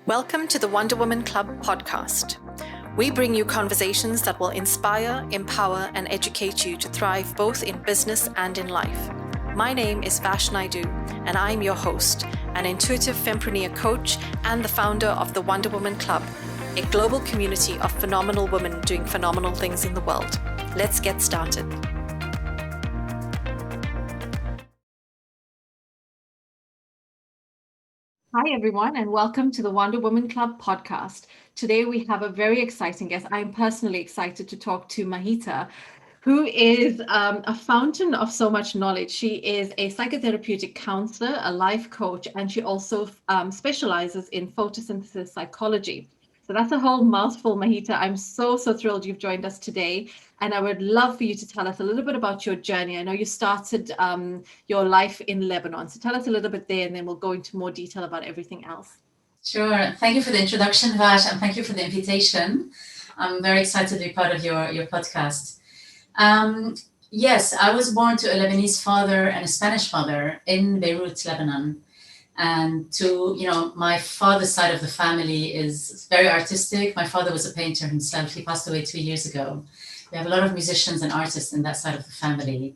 Welcome to the Wonder Woman Club podcast. We bring you conversations that will inspire, empower, and educate you to thrive both in business and in life. My name is Vash Naidu, and I'm your host, an intuitive fempreneur coach and the founder of the Wonder Woman Club, a global community of phenomenal women doing phenomenal things in the world. Let's get started. Hi, everyone, and welcome to the Wonder Woman Club podcast. Today, we have a very exciting guest. I'm personally excited to talk to Mahita, who is a fountain of so much knowledge. She is a psychotherapeutic counselor, a life coach, and she also specializes in photosynthesis psychology. So that's a whole mouthful, Mahita. I'm so thrilled you've joined us today. And I would love for you to tell us a little bit about your journey. I know you started your life in Lebanon. So tell us a little bit there, and then we'll go into more detail about everything else. Sure. Thank you for the introduction, Vash, and thank you for the invitation. I'm very excited to be part of your podcast. Yes, I was born to a Lebanese father and a Spanish mother in Beirut, Lebanon. And my father's side of the family is very artistic. My father was a painter himself. He passed away 2 years ago. We have a lot of musicians and artists in that side of the family.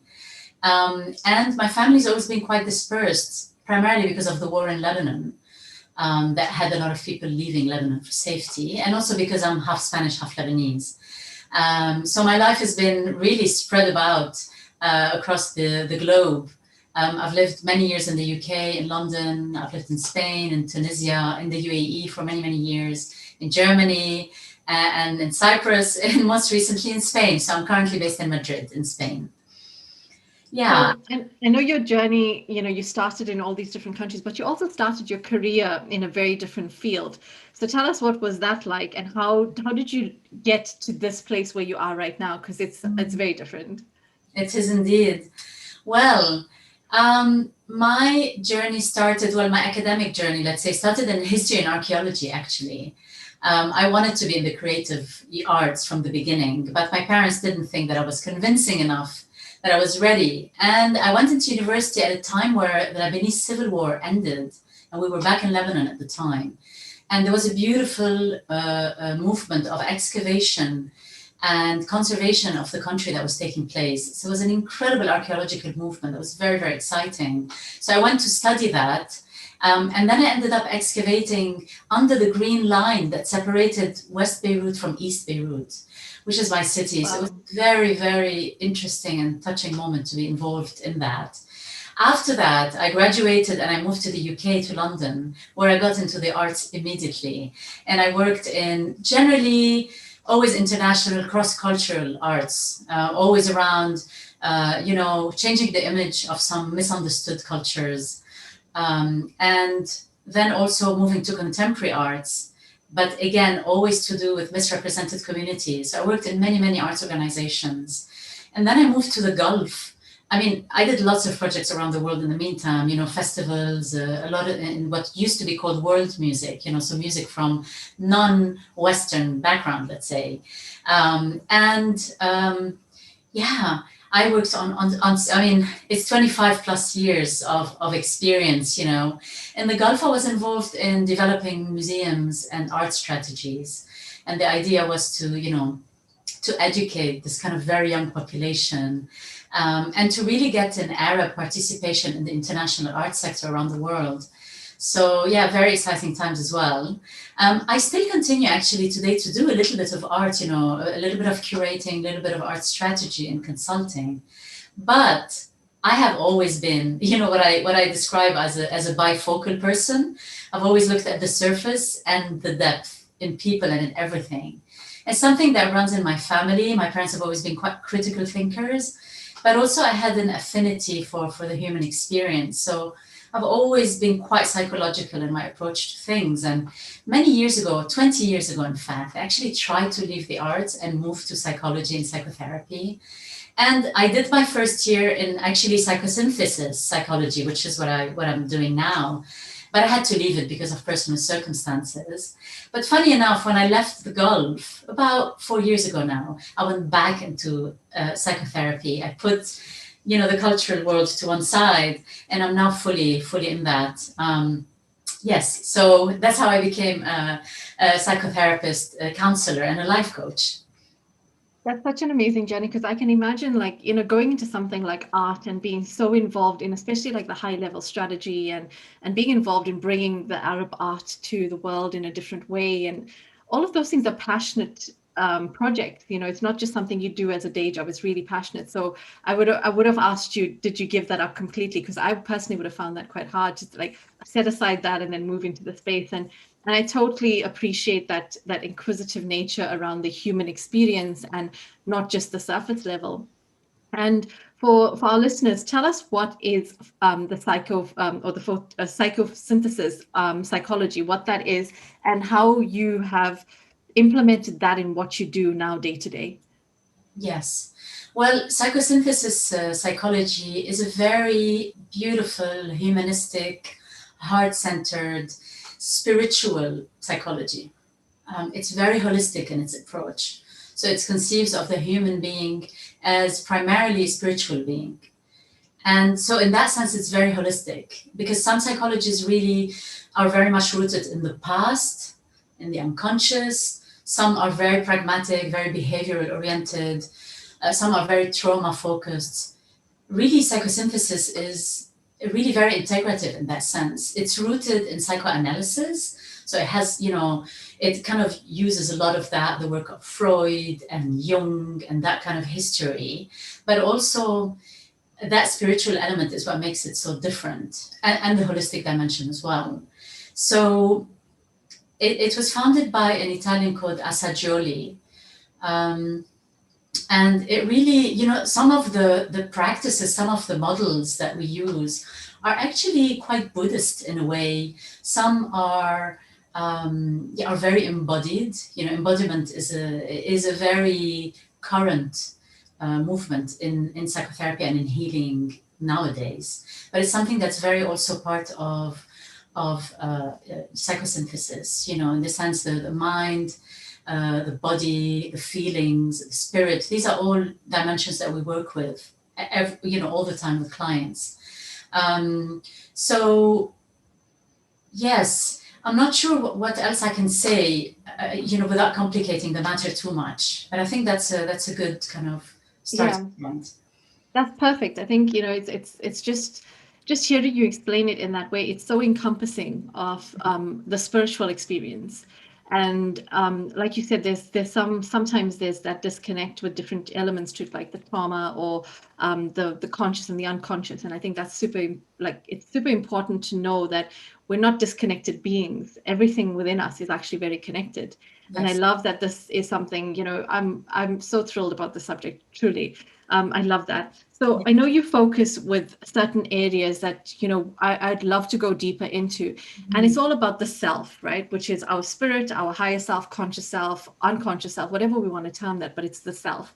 And my family's always been quite dispersed, primarily because of the war in Lebanon. That had a lot of people leaving Lebanon for safety, and also because I'm half Spanish, half Lebanese. So my life has been really spread about across the globe. I've lived many years in the UK, in London. I've lived in Spain, in Tunisia, in the UAE for many, many years, in Germany, and in Cyprus, and most recently in Spain. So I'm currently based in Madrid, in Spain. Yeah. And I know your journey, you started in all these different countries, but you also started your career in a very different field. So tell us, what was that like, and how did you get to this place where you are right now? Because it's very different. It is indeed. Well, my journey started, my academic journey, let's say, started in history and archaeology, actually. I wanted to be in the creative arts from the beginning, but my parents didn't think that I was convincing enough, that I was ready. And I went into university at a time where the Lebanese civil war ended, and we were back in Lebanon at the time. And there was a beautiful movement of excavation and conservation of the country that was taking place. So it was an incredible archaeological movement that was very, very exciting. So I went to study that. And then I ended up excavating under the green line that separated West Beirut from East Beirut, which is my city. Wow. So it was a very, very interesting and touching moment to be involved in that. After that, I graduated and I moved to the UK, to London, where I got into the arts immediately. And I worked in generally always international cross-cultural arts, always around, changing the image of some misunderstood cultures. And then also moving to contemporary arts, but again, always to do with misrepresented communities. I worked in many, many arts organizations. And then I moved to the Gulf. I did lots of projects around the world in the meantime, festivals, a lot in what used to be called world music, so music from non-Western background, let's say. I worked on it's 25 plus years of experience, In the Gulf, I was involved in developing museums and art strategies. And the idea was to educate this kind of very young population, and to really get an Arab participation in the international art sector around the world. So very exciting times as well. I still continue actually today to do a little bit of art, a little bit of curating, a little bit of art strategy and consulting. But I have always been, what I describe as a bifocal person. I've always looked at the surface and the depth in people and in everything. It's something that runs in my family. My parents have always been quite critical thinkers, but also I had an affinity for the human experience. So I've always been quite psychological in my approach to things. And many years ago, 20 years ago, in fact, I actually tried to leave the arts and move to psychology and psychotherapy. And I did my first year in actually psychosynthesis psychology, which is what I'm doing now. But I had to leave it because of personal circumstances. But funny enough, when I left the Gulf about 4 years ago now, I went back into psychotherapy. I put the cultural world to one side, and I'm now fully in that. Yes, so that's how I became a psychotherapist, a counselor, and a life coach. That's such an amazing journey because I can imagine, like, going into something like art and being so involved in, especially like the high level strategy and being involved in bringing the Arab art to the world in a different way. And all of those things are passionate projects. It's not just something you do as a day job. It's really passionate. So I would have asked you, did you give that up completely? Because I personally would have found that quite hard to like set aside that and then move into the space. And I totally appreciate that inquisitive nature around the human experience and not just the surface level. And for our listeners, tell us what is the psychosynthesis psychology, what that is, and how you have implemented that in what you do now day to day. Yes. Well, psychosynthesis psychology is a very beautiful, humanistic, heart centered, spiritual psychology. It's very holistic in its approach. So it conceives of the human being as primarily a spiritual being. And so, in that sense, it's very holistic because some psychologies really are very much rooted in the past, in the unconscious. Some are very pragmatic, very behavioral oriented. Some are very trauma focused. Really, psychosynthesis is really very integrative in that sense. It's rooted in psychoanalysis. So it has, it kind of uses a lot of that, the work of Freud and Jung and that kind of history, but also that spiritual element is what makes it so different, and the holistic dimension as well. So it was founded by an Italian called Assagioli. Um, and it really, some of the practices, some of the models that we use are actually quite Buddhist in a way. Some are very embodied. Embodiment is a very current movement in psychotherapy and in healing nowadays. But it's something that's very also part of psychosynthesis. In the sense that the mind, the body, the feelings, the spirit. These are all dimensions that we work with, all the time with clients. So yes, I'm not sure what else I can say, without complicating the matter too much. But I think that's a good kind of Yeah, starting point. that's perfect. I think, it's just hearing you explain it in that way. It's so encompassing of the spiritual experience. And like you said, there's sometimes there's that disconnect with different elements to it, like the trauma or the conscious and the unconscious. And I think that's it's super important to know that we're not disconnected beings. Everything within us is actually very connected. And I Yes. love that this is something, I'm so thrilled about the subject, truly. I love that. So Yeah. I know you focus with certain areas that, I'd love to go deeper into. And it's all about the self, right? Which is our spirit, our higher self, conscious self, unconscious self, whatever we want to term that, but it's the self.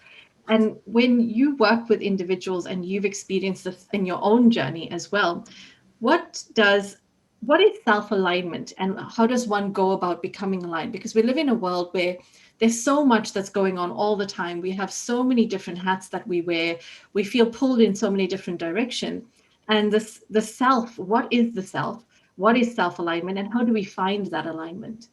And when you work with individuals and you've experienced this in your own journey as well, what does what is self-alignment and how does one go about becoming aligned? Because we live in a world where there's so much that's going on all the time. We have so many different hats that we wear. We feel pulled in so many different directions. And the self, what is the self? What is self-alignment and how do we find that alignment?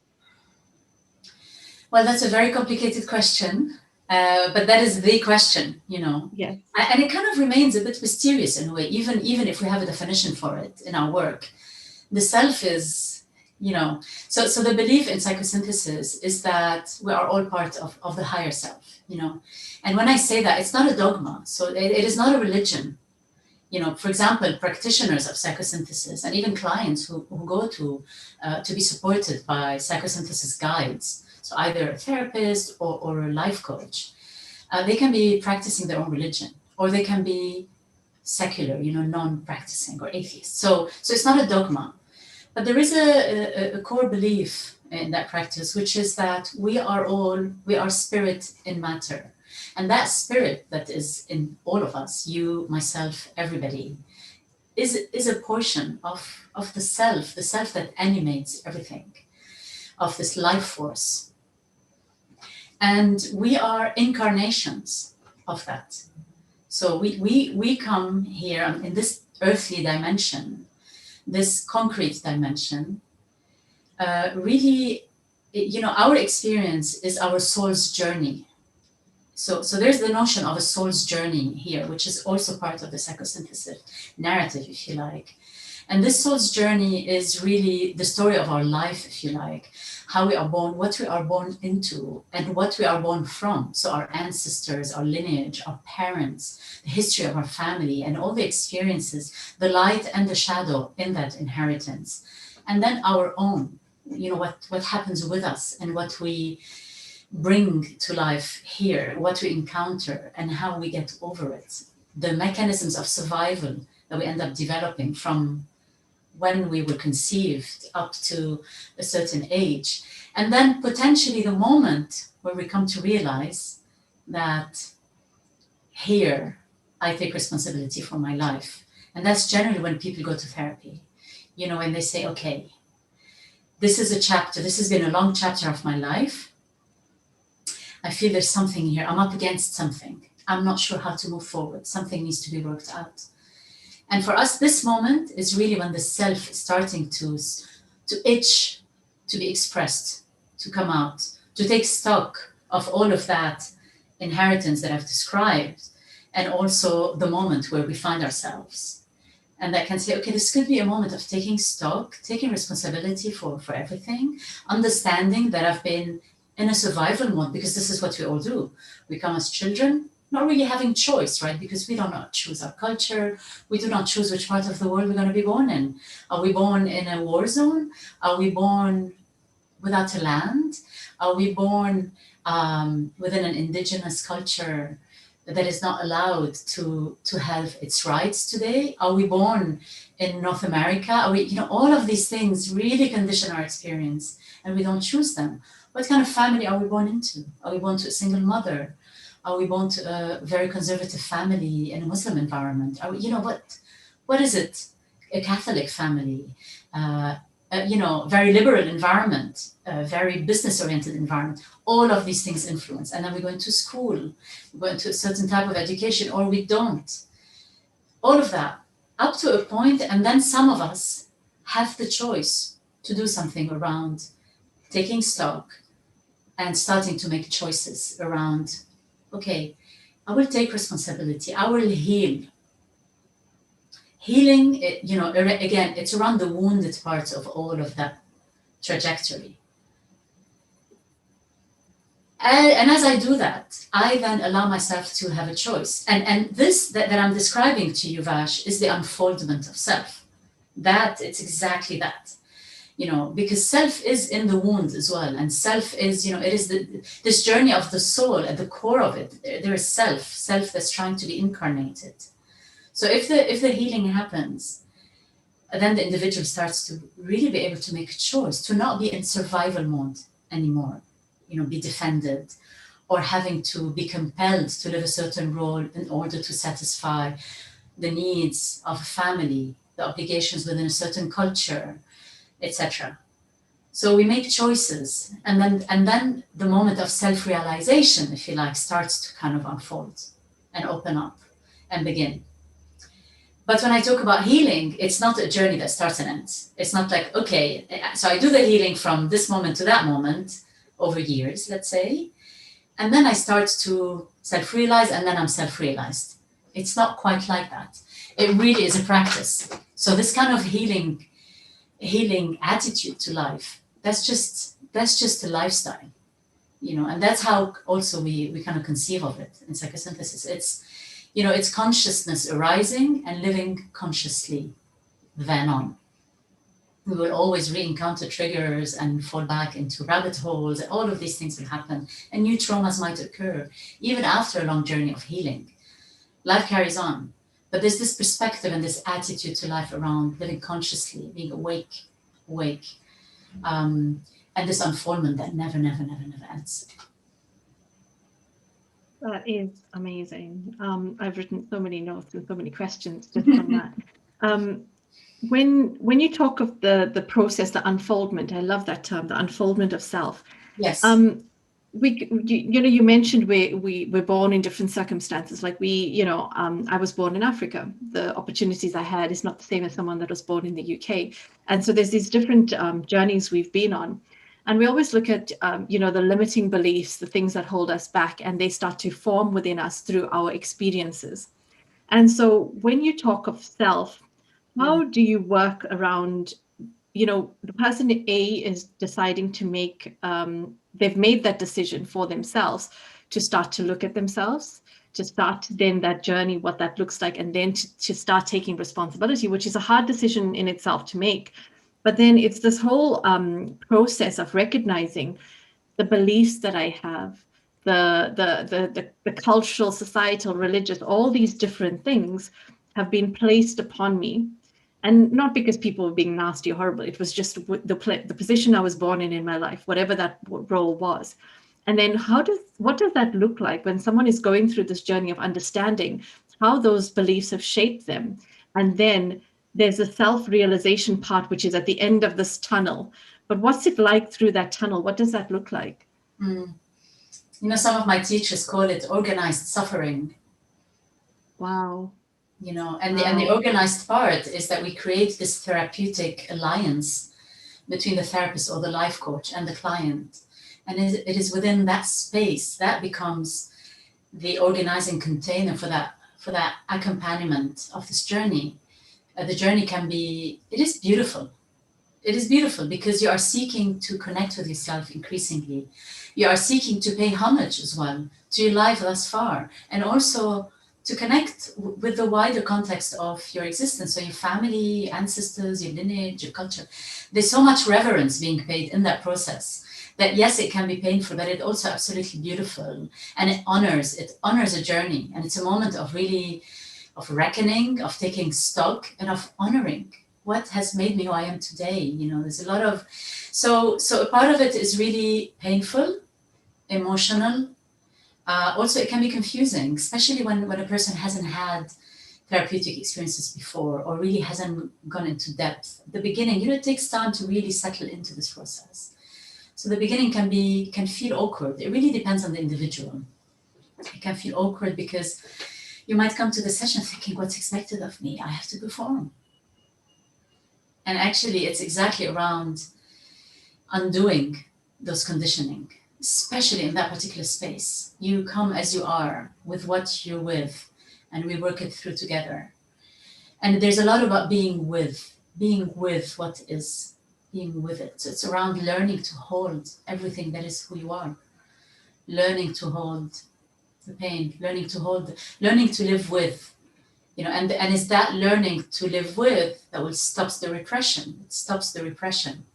Well, that's a very complicated question, but that is the question. Yes. And it kind of remains a bit mysterious in a way, even if we have a definition for it in our work. The self is, so the belief in psychosynthesis is that we are all part of the higher self. And when I say that, it's not a dogma. So it is not a religion. For example, practitioners of psychosynthesis and even clients who go to be supported by psychosynthesis guides, so either a therapist or a life coach, they can be practicing their own religion, or they can be secular, non-practicing or atheist. So it's not a dogma, but there is a core belief in that practice, which is that we are spirit in matter. And that spirit that is in all of us, you, myself, everybody, is a portion of the self that animates everything, of this life force. And we are incarnations of that. So we come here in this earthly dimension, this concrete dimension, really, our experience is our soul's journey. So there's the notion of a soul's journey here, which is also part of the psychosynthesis narrative, if you like. And this soul's journey is really the story of our life, if you like, how we are born, what we are born into, and what we are born from. So our ancestors, our lineage, our parents, the history of our family, and all the experiences, the light and the shadow in that inheritance. And then our own, what happens with us and what we bring to life here, what we encounter and how we get over it. The mechanisms of survival that we end up developing from when we were conceived up to a certain age. And then potentially the moment where we come to realize that here I take responsibility for my life. And that's generally when people go to therapy, when they say, okay, this is a chapter, this has been a long chapter of my life. I feel there's something here. I'm up against something. I'm not sure how to move forward. Something needs to be worked out. And for us, this moment is really when the self is starting to itch, to be expressed, to come out, to take stock of all of that inheritance that I've described, and also the moment where we find ourselves. And that can say, okay, this could be a moment of taking stock, taking responsibility for everything, understanding that I've been in a survival mode, because this is what we all do. We come as children, not really having choice, right? Because we do not choose our culture. We do not choose which part of the world we're going to be born in. Are we born in a war zone? Are we born without a land? Are we born within an indigenous culture that is not allowed to have its rights today? Are we born in North America? Are we, all of these things really condition our experience, and we don't choose them. What kind of family are we born into? Are we born to a single mother? Are we born to a very conservative family in a Muslim environment? Are we, what is it? A Catholic family, very liberal environment, a very business-oriented environment. All of these things influence. And then we go into school, we go into a certain type of education, or we don't. All of that, up to a point, and then some of us have the choice to do something around taking stock and starting to make choices around, okay, I will take responsibility. I will heal. Healing, again, it's around the wounded parts of all of that trajectory. And as I do that, I then allow myself to have a choice. And this that I'm describing to you, Vash, is the unfoldment of self. That, it's exactly that. Because self is in the wound as well. And self is, it is this journey of the soul at the core of it. There is self that's trying to be incarnated. So if the healing happens, then the individual starts to really be able to make a choice, to not be in survival mode anymore, be defended, or having to be compelled to live a certain role in order to satisfy the needs of a family, the obligations within a certain culture, etc. So we make choices, and then the moment of self-realization, if you like, starts to kind of unfold and open up and begin. But when I talk about healing, it's not a journey that starts and ends. It's not like, okay, so I do the healing from this moment to that moment over years, let's say, and then I start to self-realize, and then I'm self-realized. It's not quite like that. It really is a practice. So this kind of healing attitude to life, that's just a lifestyle, and that's how also we kind of conceive of it in psychosynthesis. It's consciousness arising and living consciously then on. We will always re-encounter triggers and fall back into rabbit holes. All of these things will happen, and new traumas might occur even after a long journey of healing. Life carries on. But there's this perspective and this attitude to life around living consciously, being awake, and this unfoldment that never ends. That is amazing. I've written so many notes and so many questions just from that. When you talk of the process, the unfoldment, I love that term, the unfoldment of self. Yes. you mentioned we're born in different circumstances. Like I was born in Africa. The opportunities I had is not the same as someone that was born in the UK. And so there's these different journeys we've been on. And we always look at, the limiting beliefs, the things that hold us back, and they start to form within us through our experiences. And so when you talk of self, Mm, how do you work around, the person A is deciding to they've made that decision for themselves to start to look at themselves, to start then that journey, what that looks like, and then to start taking responsibility, which is a hard decision in itself to make. But then it's this whole process of recognizing the beliefs that I have, the cultural, societal, religious, all these different things have been placed upon me, and not because people were being nasty or horrible. It was just the position I was born in my life, whatever that role was. And then what does that look like when someone is going through this journey of understanding how those beliefs have shaped them? And then there's a self-realization part, which is at the end of this tunnel. But what's it like through that tunnel? What does that look like? mm. Some of my teachers call it organized suffering. Wow. And the organized part is that we create this therapeutic alliance between the therapist or the life coach and the client. And it is within that space that becomes the organizing container for that accompaniment of this journey. The journey it is beautiful. It is beautiful because you are seeking to connect with yourself increasingly. You are seeking to pay homage as well to your life thus far, and also to connect with the wider context of your existence. So your family, ancestors, your lineage, your culture. There's so much reverence being paid in that process that yes, it can be painful, but it's also absolutely beautiful. And it honors a journey. And it's a moment of reckoning, of taking stock, and of honoring what has made me who I am today. There's a lot of, so a part of it is really painful, emotional. Also, it can be confusing, especially when a person hasn't had therapeutic experiences before or really hasn't gone into depth. At the beginning, it takes time to really settle into this process. So the beginning can feel awkward. It really depends on the individual. It can feel awkward because you might come to the session thinking, what's expected of me? I have to perform. And actually, it's exactly around undoing those conditioning, especially in that particular space. You come as you are, with what you're with, and we work it through together. And there's a lot about being with what is, being with it. So it's around learning to hold everything that is who you are, learning to hold the pain, learning to live with, and it's that learning to live with that will stops the repression. It stops the repression.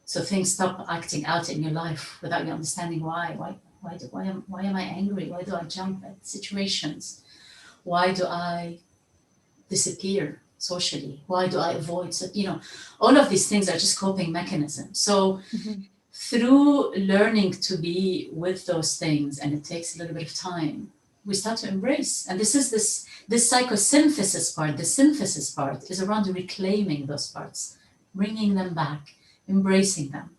So things stop acting out in your life without you understanding why. Why am I angry? Why do I jump at situations? Why do I disappear socially? Why do I avoid? So, all of these things are just coping mechanisms. So through learning to be with those things, and it takes a little bit of time, we start to embrace. And this is this psychosynthesis part. The synthesis part is around reclaiming those parts, bringing them back, embracing them.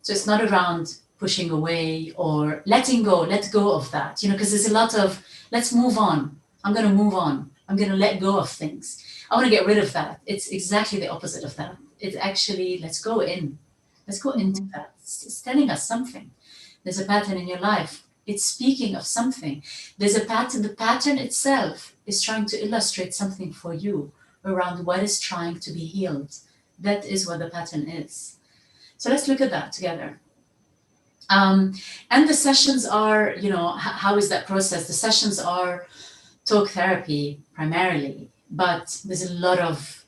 So it's not around pushing away or letting go, let go of that, because there's a lot of, let's move on. I'm going to move on. I'm going to let go of things. I want to get rid of that. It's exactly the opposite of that. It's actually, let's go in. Let's go into that. It's telling us something. There's a pattern in your life. It's speaking of something. There's a pattern. The pattern itself is trying to illustrate something for you around what is trying to be healed. That is what the pattern is. So let's look at that together. And the sessions are, how is that process? The sessions are talk therapy primarily, but there's a lot of,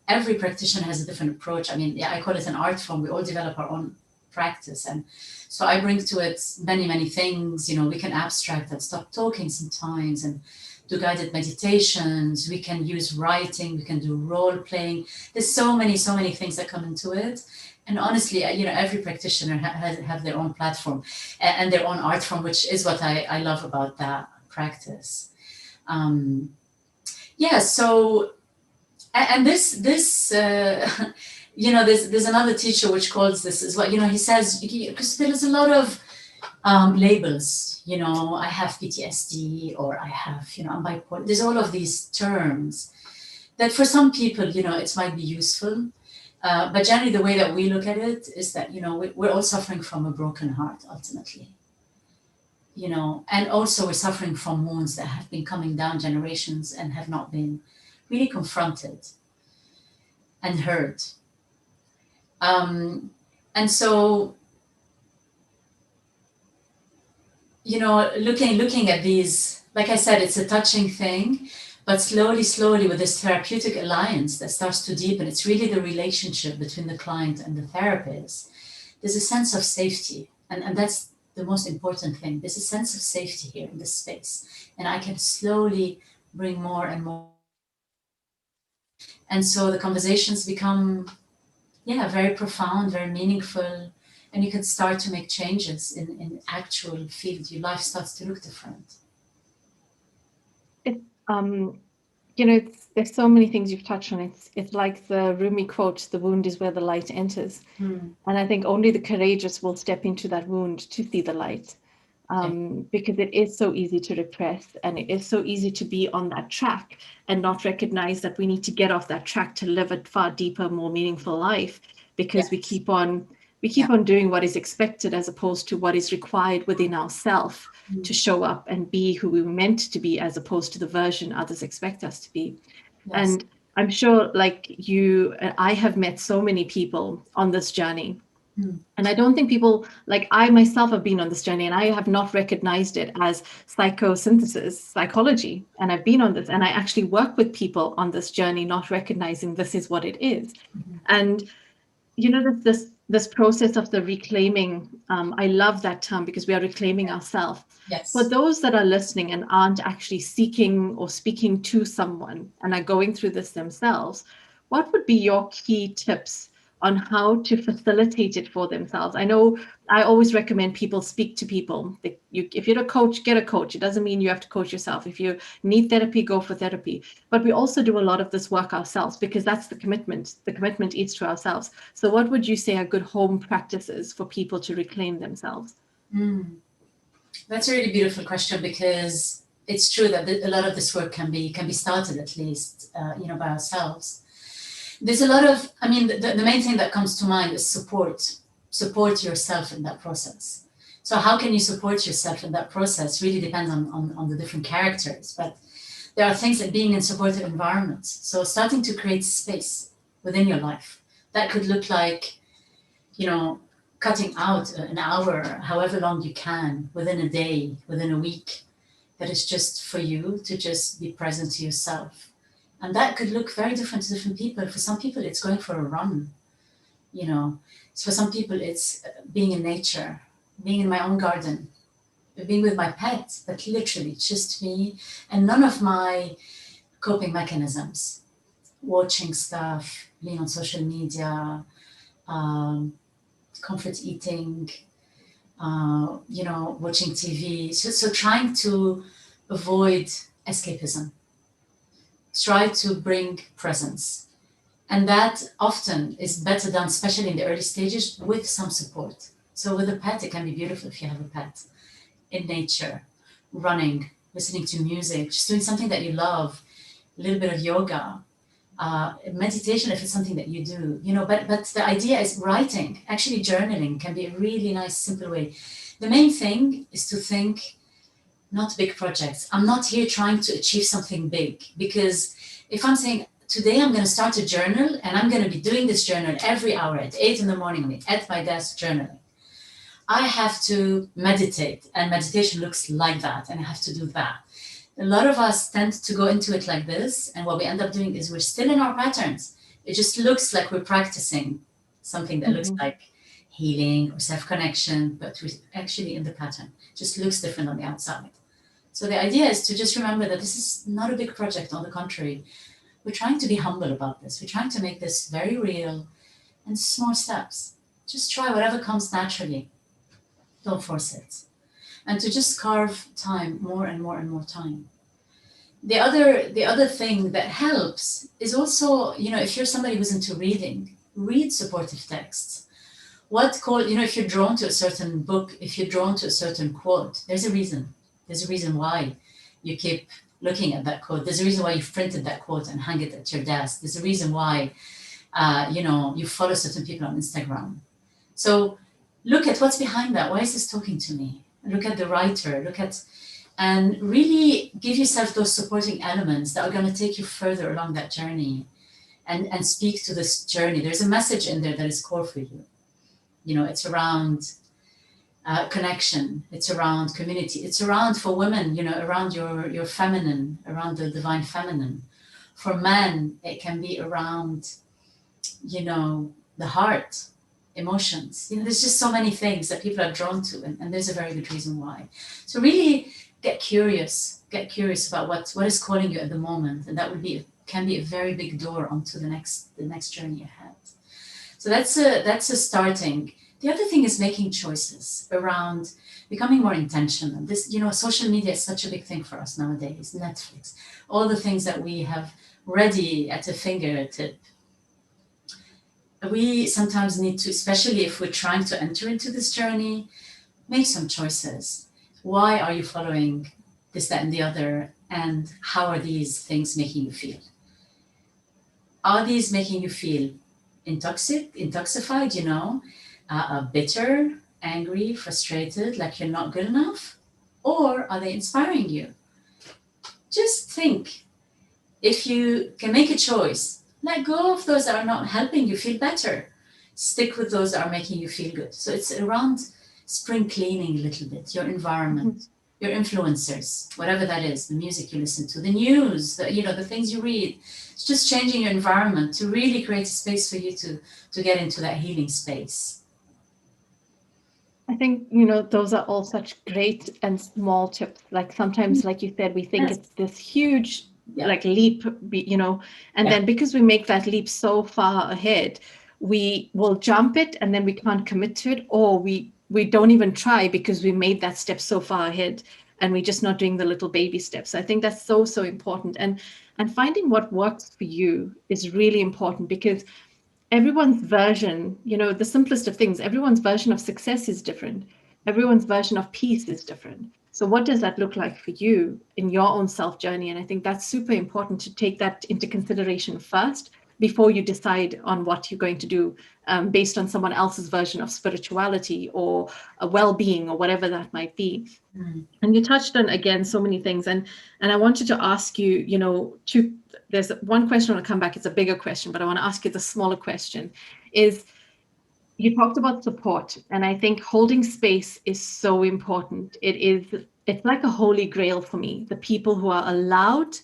every practitioner has a different approach. I mean, I call it an art form. We all develop our own practice. And so I bring to it many, many things. We can abstract and stop talking sometimes and do guided meditations. We can use writing. We can do role playing. There's so many things that come into it. And honestly, every practitioner have their own platform and their own art form, which is what I love about that practice. So, and this there's another teacher which calls this as well. He says, because there is a lot of, labels, I have PTSD, or I have, I'm bipolar. There's all of these terms that for some people, it might be useful. But generally, the way that we look at it is that, we're all suffering from a broken heart, ultimately. And also we're suffering from wounds that have been coming down generations and have not been really confronted and heard. And so, looking at these, like I said, it's a touching thing, but slowly with this therapeutic alliance that starts to deepen, it's really the relationship between the client and the therapist. There's a sense of safety, and that's the most important thing. There's a sense of safety here in this space, and I can slowly bring more and more. And so the conversations become, very profound, very meaningful, and you can start to make changes in actual field. Your life starts to look different. There's so many things you've touched on. It's like the Rumi quote, "The wound is where the light enters." And I think only the courageous will step into that wound to see the light, because it is so easy to repress, and it is so easy to be on that track and not recognize that we need to get off that track to live a far deeper, more meaningful life, because we keep on doing what is expected as opposed to what is required within ourselves to show up and be who we were meant to be, as opposed to the version others expect us to be. And I'm sure, like you, I have met so many people on this journey. And I don't think people, like I myself have been on this journey, and I have not recognized it as psychosynthesis, psychology. And I've been on this, and I actually work with people on this journey, not recognizing this is what it is. And this process of the reclaiming, I love that term, because we are reclaiming ourselves. For those that are listening and aren't actually seeking or speaking to someone and are going through this themselves, what would be your key tips on how to facilitate it for themselves? I know I always recommend people speak to people. If you're a coach, get a coach. It doesn't mean you have to coach yourself. If you need therapy, go for therapy. But we also do a lot of this work ourselves, because that's the commitment. The commitment is to ourselves. So what would you say are good home practices for people to reclaim themselves? That's a really beautiful question, because it's true that a lot of this work can be started, at least, by ourselves. There's a lot of, the main thing that comes to mind is support yourself in that process. So how can you support yourself in that process really depends on the different characters, but there are things like being in supportive environments. So starting to create space within your life. That could look like, cutting out an hour, however long you can, within a day, within a week, that is just for you to just be present to yourself. And that could look very different to different people. For some people, it's going for a run. For some people, it's being in nature, being in my own garden, being with my pet, but literally just me and none of my coping mechanisms, watching stuff, being on social media, comfort eating, watching TV. So trying to avoid escapism. Try to bring presence. And that often is better done, especially in the early stages, with some support. So with a pet, it can be beautiful if you have a pet. In nature, running, listening to music, just doing something that you love, a little bit of yoga, meditation if it's something that you do, but the idea is writing, actually journaling can be a really nice, simple way. The main thing is to think not big projects. I'm not here trying to achieve something big, because if I'm saying today I'm going to start a journal and I'm going to be doing this journal every hour at 8 in the morning at my desk journaling, I have to meditate, and meditation looks like that, and I have to do that. A lot of us tend to go into it like this, and what we end up doing is we're still in our patterns. It just looks like we're practicing something that looks like healing or self-connection, but we're actually in the pattern. It just looks different on the outside. So the idea is to just remember that this is not a big project. On the contrary, we're trying to be humble about this. We're trying to make this very real and small steps. Just try whatever comes naturally. Don't force it. And to just carve time, more and more and more time. The other thing that helps is also, if you're somebody who's into reading, read supportive texts. if you're drawn to a certain book, if you're drawn to a certain quote, there's a reason. There's a reason why you keep looking at that quote. There's a reason why you've printed that quote and hung it at your desk. There's a reason why, you follow certain people on Instagram. So look at what's behind that. Why is this talking to me? Look at the writer, and really give yourself those supporting elements that are going to take you further along that journey and speak to this journey. There's a message in there that is core for you. It's around connection. It's around community. It's around, for women, around your feminine, around the divine feminine. For men, it can be around, the heart, emotions. There's just so many things that people are drawn to, and there's a very good reason why. So really get curious about what is calling you at the moment, and that can be a very big door onto the next journey ahead. So that's a starting. The other thing is making choices around becoming more intentional. This, social media is such a big thing for us nowadays. Netflix, all the things that we have ready at a fingertip. We sometimes need to, especially if we're trying to enter into this journey, make some choices. Why are you following this, that, and the other? And how are these things making you feel? Are these making you feel intoxicated, bitter, angry, frustrated, like you're not good enough? Or are they inspiring you? Just think. If you can make a choice, let go of those that are not helping you feel better. Stick with those that are making you feel good. So it's around spring cleaning a little bit, your environment, your influencers, whatever that is, the music you listen to, the news, the things you read. It's just changing your environment to really create a space for you to get into that healing space. I think, those are all such great and small tips. Like sometimes, like you said, we think it's this huge leap, and then because we make that leap so far ahead, we will jump it and then we can't commit to it, or we don't even try because we made that step so far ahead and we're just not doing the little baby steps. I think that's so important. And finding what works for you is really important, because everyone's version, the simplest of things, everyone's version of success is different. Everyone's version of peace is different. So what does that look like for you in your own self journey? And I think that's super important to take that into consideration first before you decide on what you're going to do based on someone else's version of spirituality or a well-being or whatever that might be. And you touched on, again, so many things. And I wanted to ask you, there's one question I want to come back. It's a bigger question, but I want to ask you the smaller question is, you talked about support, and I think holding space is so important. It's like a holy grail for me, the people who are allowed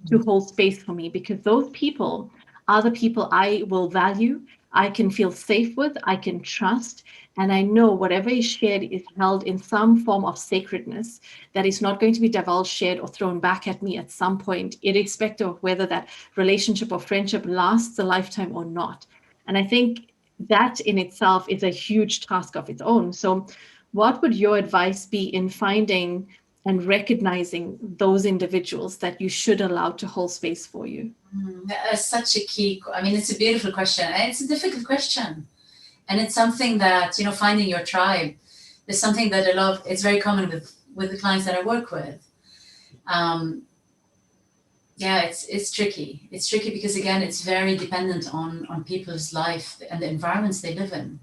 to hold space for me, because those people are the people I will value, I can feel safe with, I can trust, and I know whatever is shared is held in some form of sacredness that is not going to be divulged, shared, or thrown back at me at some point, irrespective of whether that relationship or friendship lasts a lifetime or not. And I think that in itself is a huge task of its own. So what would your advice be in finding and recognizing those individuals that you should allow to hold space for you? That's such a key, it's a beautiful question, and it's a difficult question. And it's something that, finding your tribe is something that I love. It's very common with the clients that I work with. It's tricky. It's tricky because, again, it's very dependent on people's life and the environments they live in.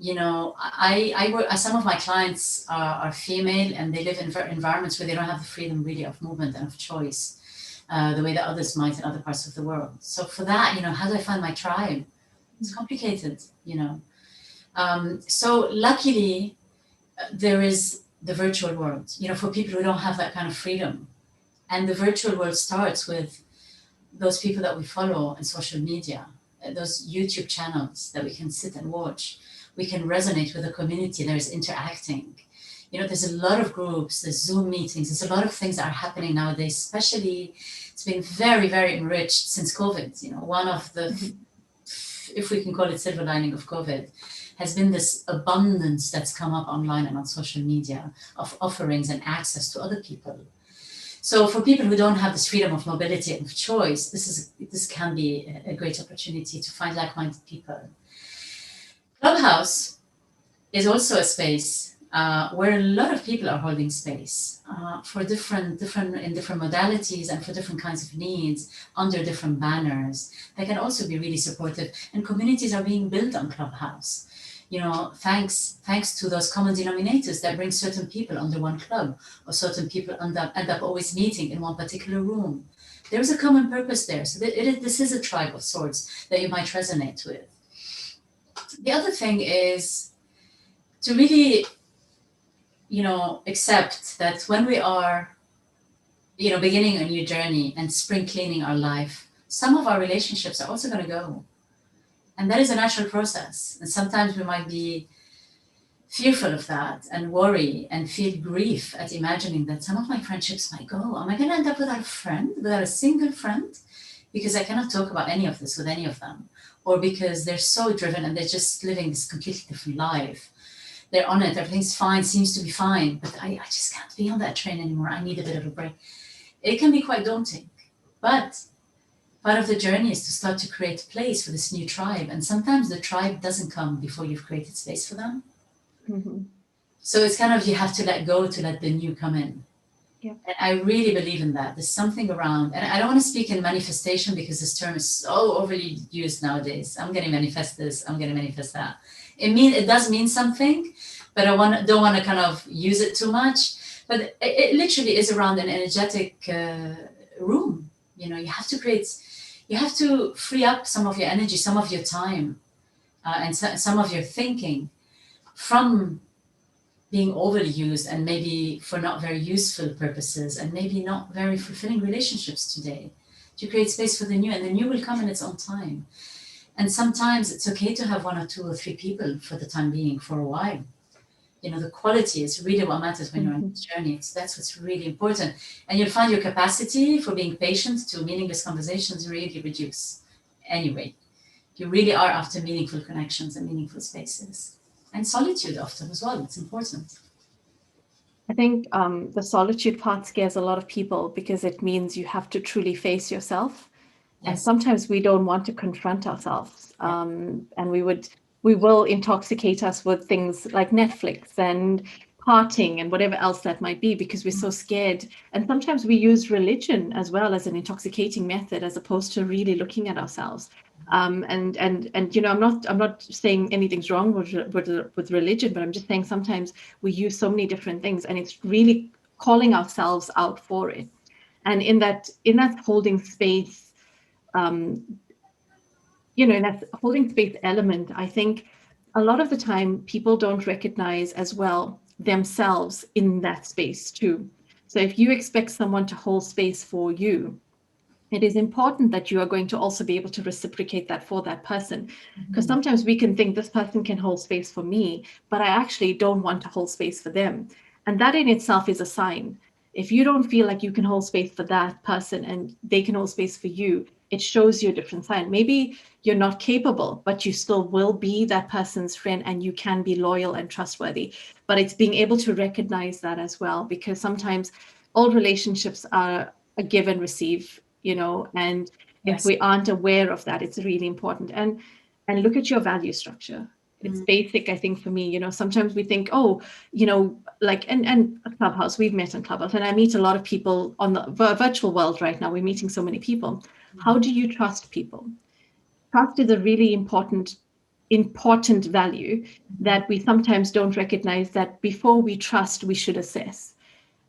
I work, some of my clients are female, and they live in environments where they don't have the freedom really of movement and of choice, the way that others might in other parts of the world. So for that, how do I find my tribe? It's complicated, So luckily, there is the virtual world, for people who don't have that kind of freedom. And the virtual world starts with those people that we follow on social media, those YouTube channels that we can sit and watch. We can resonate with a community that is interacting. There's a lot of groups, there's Zoom meetings, there's a lot of things that are happening nowadays, especially it's been very, very enriched since COVID. One of the, if we can call it silver lining of COVID, has been this abundance that's come up online and on social media of offerings and access to other people. So for people who don't have this freedom of mobility and of choice, this can be a great opportunity to find like-minded people. Clubhouse is also a space where a lot of people are holding space for different modalities and for different kinds of needs under different banners. They can also be really supportive, and communities are being built on Clubhouse. You know, thanks to those common denominators that bring certain people under one club, or certain people end up always meeting in one particular room. There's a common purpose there. So this is a tribe of sorts that you might resonate with. The other thing is to really, you know, accept that when we are, you know, beginning a new journey and spring cleaning our life, some of our relationships are also going to go. And that is a natural process. And sometimes we might be fearful of that and worry and feel grief at imagining that some of my friendships might go. Am I going to end up without a friend, without a single friend? Because I cannot talk about any of this with any of them. Or because they're so driven and they're just living this completely different life. They're on it, everything's fine, seems to be fine, but I just can't be on that train anymore. I need a bit of a break. It can be quite daunting, but part of the journey is to start to create place for this new tribe. And sometimes the tribe doesn't come before you've created space for them. Mm-hmm. So it's kind of, you have to let go to let the new come in. Yeah. And I really believe in that. There's something around, and I don't want to speak in manifestation because this term is so overly used nowadays. I'm going to manifest this, I'm going to manifest that. It does mean something, but don't want to kind of use it too much. But it literally is around an energetic room. You know, you have to free up some of your energy, some of your time, and some of your thinking from being overly used and maybe for not very useful purposes and maybe not very fulfilling relationships today, to create space for the new, and the new will come in its own time. And sometimes it's okay to have 1 or 2 or 3 people for the time being, for a while. You know, the quality is really what matters when you're on this journey. So that's what's really important. And you'll find your capacity for being patient to meaningless conversations really reduce anyway. You really are after meaningful connections and meaningful spaces. And solitude often as well, it's important. I think the solitude part scares a lot of people because it means you have to truly face yourself. Yes. And sometimes we don't want to confront ourselves. And we will intoxicate us with things like Netflix and partying and whatever else that might be because we're so scared. And sometimes we use religion as well as an intoxicating method as opposed to really looking at ourselves. And you know, I'm not saying anything's wrong with religion, but I'm just saying sometimes we use so many different things and it's really calling ourselves out for it. And in that holding space, you know, in that holding space element, I think a lot of the time people don't recognize as well themselves in that space too. So if you expect someone to hold space for you, it is important that you are going to also be able to reciprocate that for that person. Because sometimes we can think this person can hold space for me, but I actually don't want to hold space for them. And that in itself is a sign. If you don't feel like you can hold space for that person and they can hold space for you, it shows you a different sign. Maybe you're not capable, but you still will be that person's friend and you can be loyal and trustworthy. But it's being able to recognize that as well, because sometimes all relationships are a give and receive, you know, and if we aren't aware of that, it's really important. And look at your value structure. It's basic, I think, for me. You know, sometimes we think, oh, you know, like, and Clubhouse, we've met on Clubhouse, and I meet a lot of people on the virtual world right now. We're meeting so many people. How do you trust people? Trust is a really important value that we sometimes don't recognize, that before we trust, we should assess.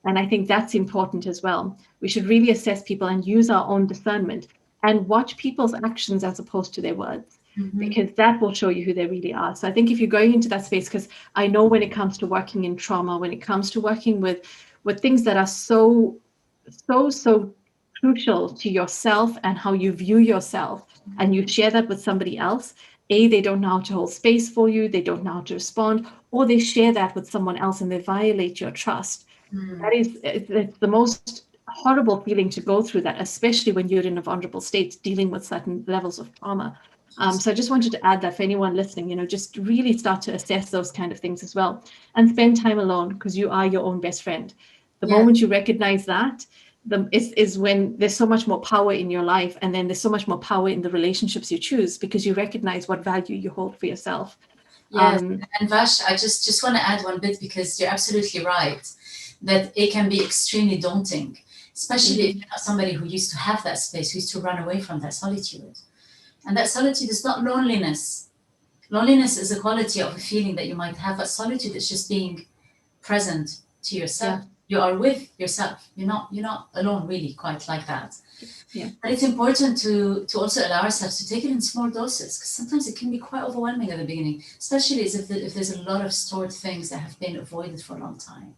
And I think that's important as well. We should really assess people and use our own discernment and watch people's actions as opposed to their words, because that will show you who they really are. So I think if you're going into that space, because I know when it comes to working in trauma, when it comes to working with things that are so crucial to yourself and how you view yourself, and you share that with somebody else, they don't know how to hold space for you, they don't know how to respond, or they share that with someone else and they violate your trust. That is, it's the most horrible feeling to go through that, especially when you're in a vulnerable state dealing with certain levels of trauma. So I just wanted to add that for anyone listening, you know, just really start to assess those kind of things as well, and spend time alone, because you are your own best friend. The moment you recognize that, is when there's so much more power in your life, and then there's so much more power in the relationships you choose, because you recognize what value you hold for yourself. Yes, and Vash, I just want to add one bit, because you're absolutely right that it can be extremely daunting, especially if you're not somebody who used to have that space, who used to run away from that solitude. And that solitude is not loneliness. Loneliness is a quality of a feeling that you might have, but solitude is just being present to yourself. Yeah. You are with yourself. You're not alone, really, quite like that. Yeah. But it's important to also allow ourselves to take it in small doses, because sometimes it can be quite overwhelming at the beginning, especially as if there's a lot of stored things that have been avoided for a long time.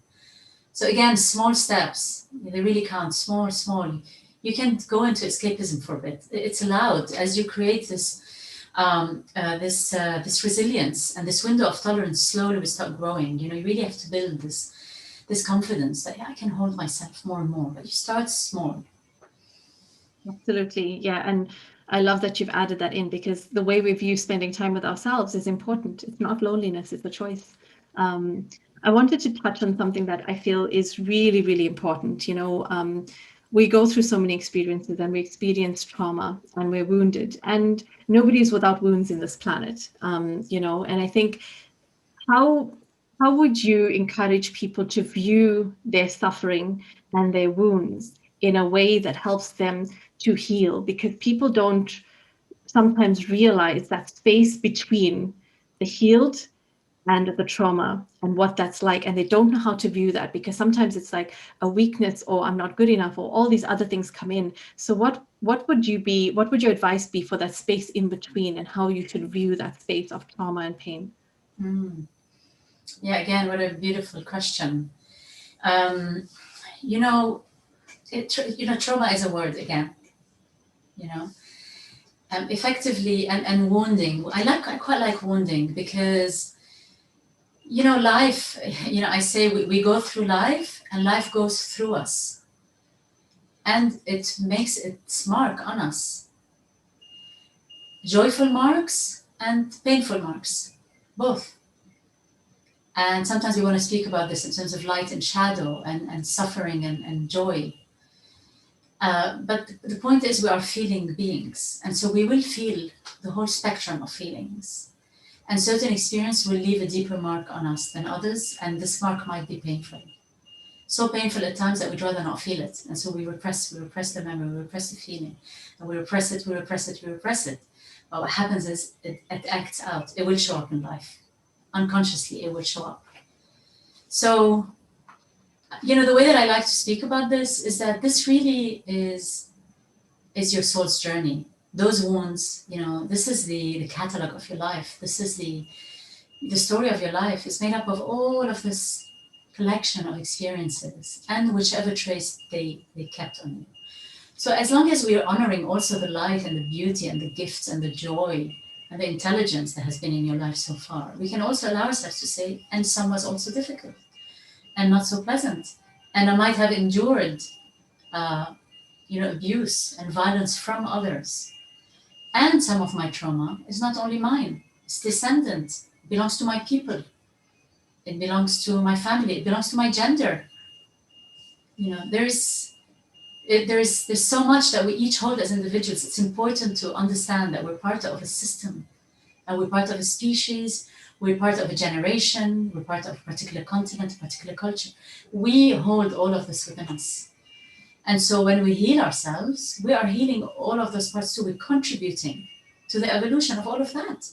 So again, small steps, they really count. Small. You can go into escapism for a bit. It's allowed as you create this this resilience and this window of tolerance. Slowly we start growing. You really have to build this confidence that I can hold myself more and more. But you start small. Absolutely. Yeah. And I love that you've added that in, because the way we view spending time with ourselves is important. It's not loneliness, it's a choice. I wanted to touch on something that I feel is really, really important. We go through so many experiences, and we experience trauma, and we're wounded, and nobody is without wounds in this planet. And I think, how would you encourage people to view their suffering and their wounds in a way that helps them to heal? Because people don't sometimes realize that space between the healed and the trauma, and what that's like, and they don't know how to view that, because sometimes it's like a weakness, or I'm not good enough, or all these other things come in. So what would your advice be for that space in between, and how you should view that space of trauma and pain? Yeah, again, what a beautiful question. Trauma is a word again. Effectively, and wounding. I quite like wounding, because life. I say we go through life, and life goes through us, and it makes its mark on us. Joyful marks and painful marks, both. And sometimes we want to speak about this in terms of light and shadow, and suffering and joy. But the point is, we are feeling beings. And so we will feel the whole spectrum of feelings. And certain experience will leave a deeper mark on us than others. And this mark might be painful. So painful at times that we'd rather not feel it. And so we repress the memory, we repress the feeling. And we repress it. But what happens is it acts out. It will show up in life. Unconsciously, it will show up. So, the way that I like to speak about this is that this really is your soul's journey. Those wounds, this is the catalog of your life. This is the story of your life. It's made up of all of this collection of experiences, and whichever trace they kept on you. So as long as we are honoring also the light and the beauty and the gifts and the joy and the intelligence that has been in your life so far, we can also allow ourselves to say, and some was also difficult and not so pleasant. And I might have endured, abuse and violence from others. And some of my trauma is not only mine, it's descendant. It belongs to my people. It belongs to my family. It belongs to my gender. There's so much that we each hold as individuals. It's important to understand that we're part of a system, and we're part of a species. We're part of a generation. We're part of a particular continent, a particular culture. We hold all of this within us. And so when we heal ourselves, we are healing all of those parts too. We're contributing to the evolution of all of that.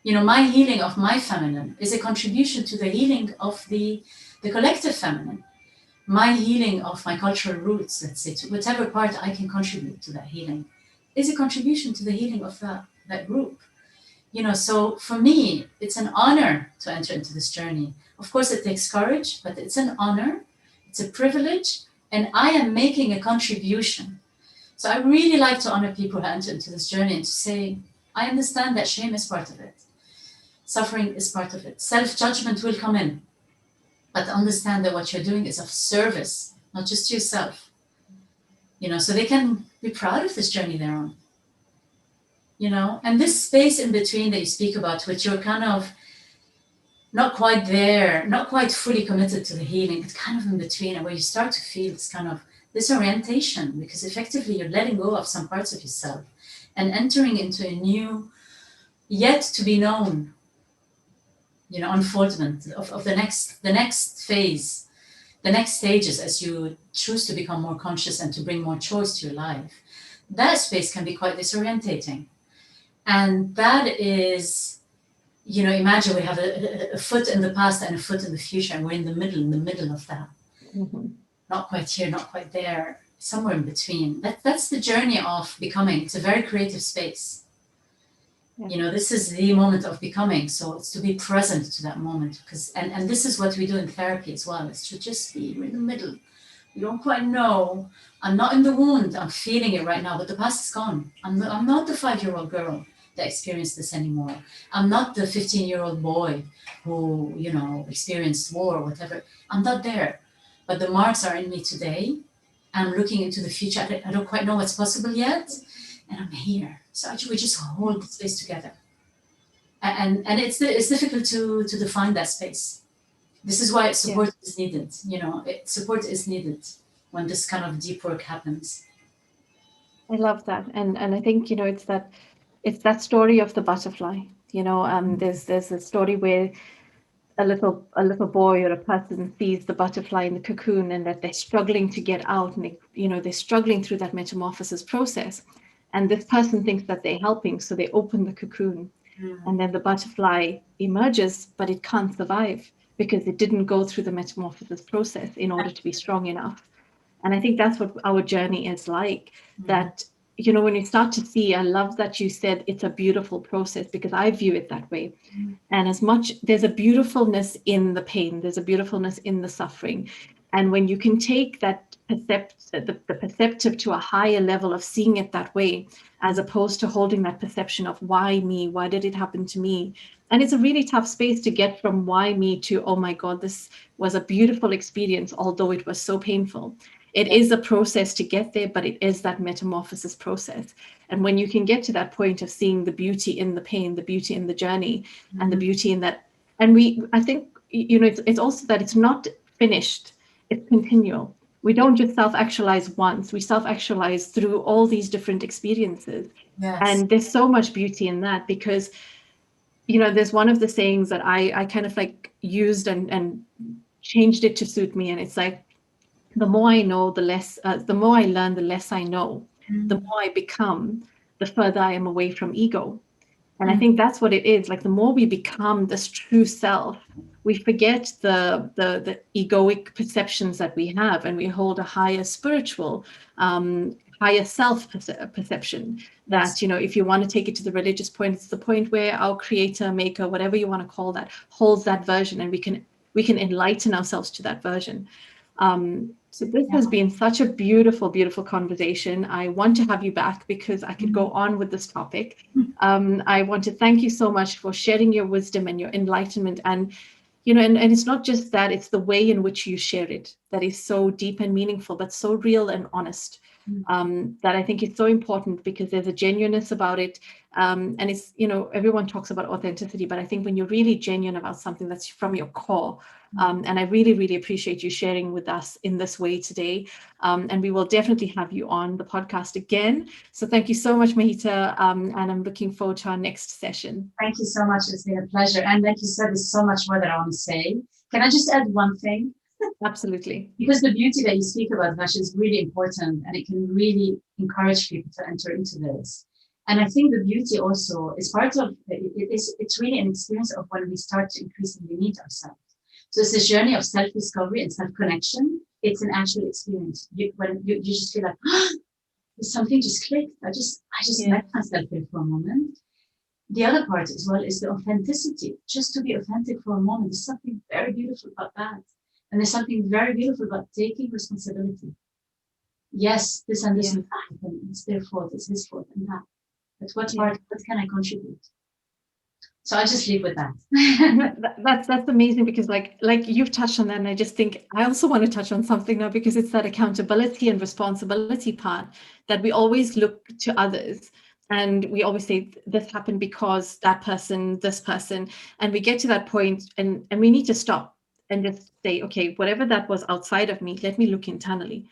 My healing of my feminine is a contribution to the healing of the collective feminine. My healing of my cultural roots, let's say, to whatever part I can contribute to that healing, is a contribution to the healing of that group. So for me, it's an honor to enter into this journey. Of course, it takes courage, but it's an honor, it's a privilege, and I am making a contribution. So I really like to honor people who enter into this journey, and to say, I understand that shame is part of it. Suffering is part of it. Self-judgment will come in, but understand that what you're doing is of service, not just to yourself. So they can be proud of this journey they're on. And this space in between that you speak about, which you're kind of not quite there, not quite fully committed to the healing, but kind of in between, and where you start to feel this kind of disorientation, because effectively you're letting go of some parts of yourself and entering into a new, yet to be known unfoldment of the next phase, the next stages as you choose to become more conscious and to bring more choice to your life. That space can be quite disorientating. And that is, imagine we have a foot in the past and a foot in the future, and we're in the middle of that. Mm-hmm. Not quite here, not quite there, somewhere in between. That's the journey of becoming. It's a very creative space. Yeah. This is the moment of becoming. So it's to be present to that moment, because and this is what we do in therapy as well. It's to just be in the middle. You don't quite know. I'm not in the wound. I'm feeling it right now, but the past is gone. I'm not the 5-year-old girl that experienced this anymore. I'm not the 15-year-old boy who, experienced war or whatever. I'm not there. But the marks are in me today. I'm looking into the future. I don't quite know what's possible yet. And I'm here. So actually, we just hold the space together. And it's difficult to define that space. This is why support is needed. Support is needed when this kind of deep work happens. I love that. And I think, it's that story of the butterfly. There's a story where a little boy or a person sees the butterfly in the cocoon, and that they're struggling to get out, and they're struggling through that metamorphosis process. And this person thinks that they're helping, so they open the cocoon, and then the butterfly emerges, but it can't survive because it didn't go through the metamorphosis process in order to be strong enough. And I think that's what our journey is like. That, when you start to see, I love that you said it's a beautiful process, because I view it that way. And as much, there's a beautifulness in the pain, there's a beautifulness in the suffering. And when you can take that the perceptive to a higher level of seeing it that way, as opposed to holding that perception of why me, why did it happen to me? And it's a really tough space to get from why me to, oh my God, this was a beautiful experience, although it was so painful. It is a process to get there, but it is that metamorphosis process. And when you can get to that point of seeing the beauty in the pain, the beauty in the journey, and the beauty in that, and I think, it's also that it's not finished, it's continual. We don't just self-actualize once, we self-actualize through all these different experiences. Yes. And there's so much beauty in that, because, there's one of the sayings that I kind of like used and changed it to suit me. And it's like, the more I know, the more I learn, the less I know. The more I become, the further I am away from ego. And I think that's what it is. Like, the more we become this true self, we forget the egoic perceptions that we have, and we hold a higher spiritual, higher self perception. That, if you want to take it to the religious point, it's the point where our creator, maker, whatever you want to call that, holds that version, and we can enlighten ourselves to that version. So this has been such a beautiful, beautiful conversation. I want to have you back, because I could go on with this topic. I want to thank you so much for sharing your wisdom and your enlightenment. And, and it's not just that, it's the way in which you share it that is so deep and meaningful, but so real and honest. That I think is so important, because there's a genuineness about it. And it's, everyone talks about authenticity, but I think when you're really genuine about something that's from your core, and I really, really appreciate you sharing with us in this way today. And we will definitely have you on the podcast again. So thank you so much, Mahita. And I'm looking forward to our next session. Thank you so much. It's been a pleasure. And like you said, there's so much more that I want to say. Can I just add one thing? Absolutely. Because the beauty that you speak about, Vash, is really important, and it can really encourage people to enter into this. And I think the beauty also is part of it's really an experience of when we start to increasingly meet ourselves. So it's a journey of self-discovery and self-connection. It's an actual experience. When you just feel like, something just clicked. I just met myself there for a moment. The other part as well is the authenticity. Just to be authentic for a moment. There's something very beautiful about that. And there's something very beautiful about taking responsibility. Yes, this and this and that, and it's their fault, it's his fault, and that. But what can I contribute? So I just leave with that. That's amazing, because like you've touched on that, and I just think I also want to touch on something now, because it's that accountability and responsibility part that we always look to others. And we always say this happened because that person, this person, and we get to that point, and we need to stop and just say, okay, whatever that was outside of me, let me look internally.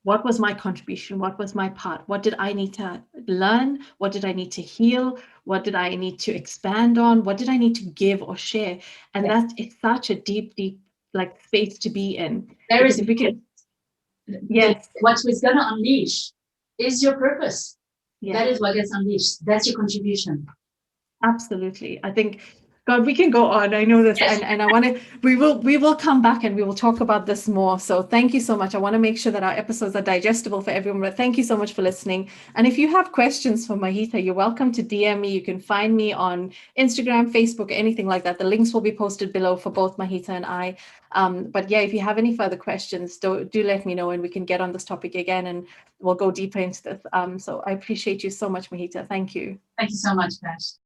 what was my contribution? What was my part? What did I need to learn? What did I need to heal? What did I need to expand on? What did I need to give or share? And Yes. that is such a deep, deep like space to be in. There Because is if we can, what we're going to unleash is your purpose. yes. That is what gets unleashed. That's your contribution. Absolutely. I think, God, we can go on. I know this, Yes. and I want to. We will come back and we will talk about this more. So thank you so much. I want to make sure that our episodes are digestible for everyone. But thank you so much for listening. And if you have questions for Mahita, you're welcome to DM me. You can find me on Instagram, Facebook, anything like that. The links will be posted below for both Mahita and I. But yeah, if you have any further questions, do let me know, and we can get on this topic again, and we'll go deeper into this. So I appreciate you so much, Mahita. Thank you. Thank you so much, Bash.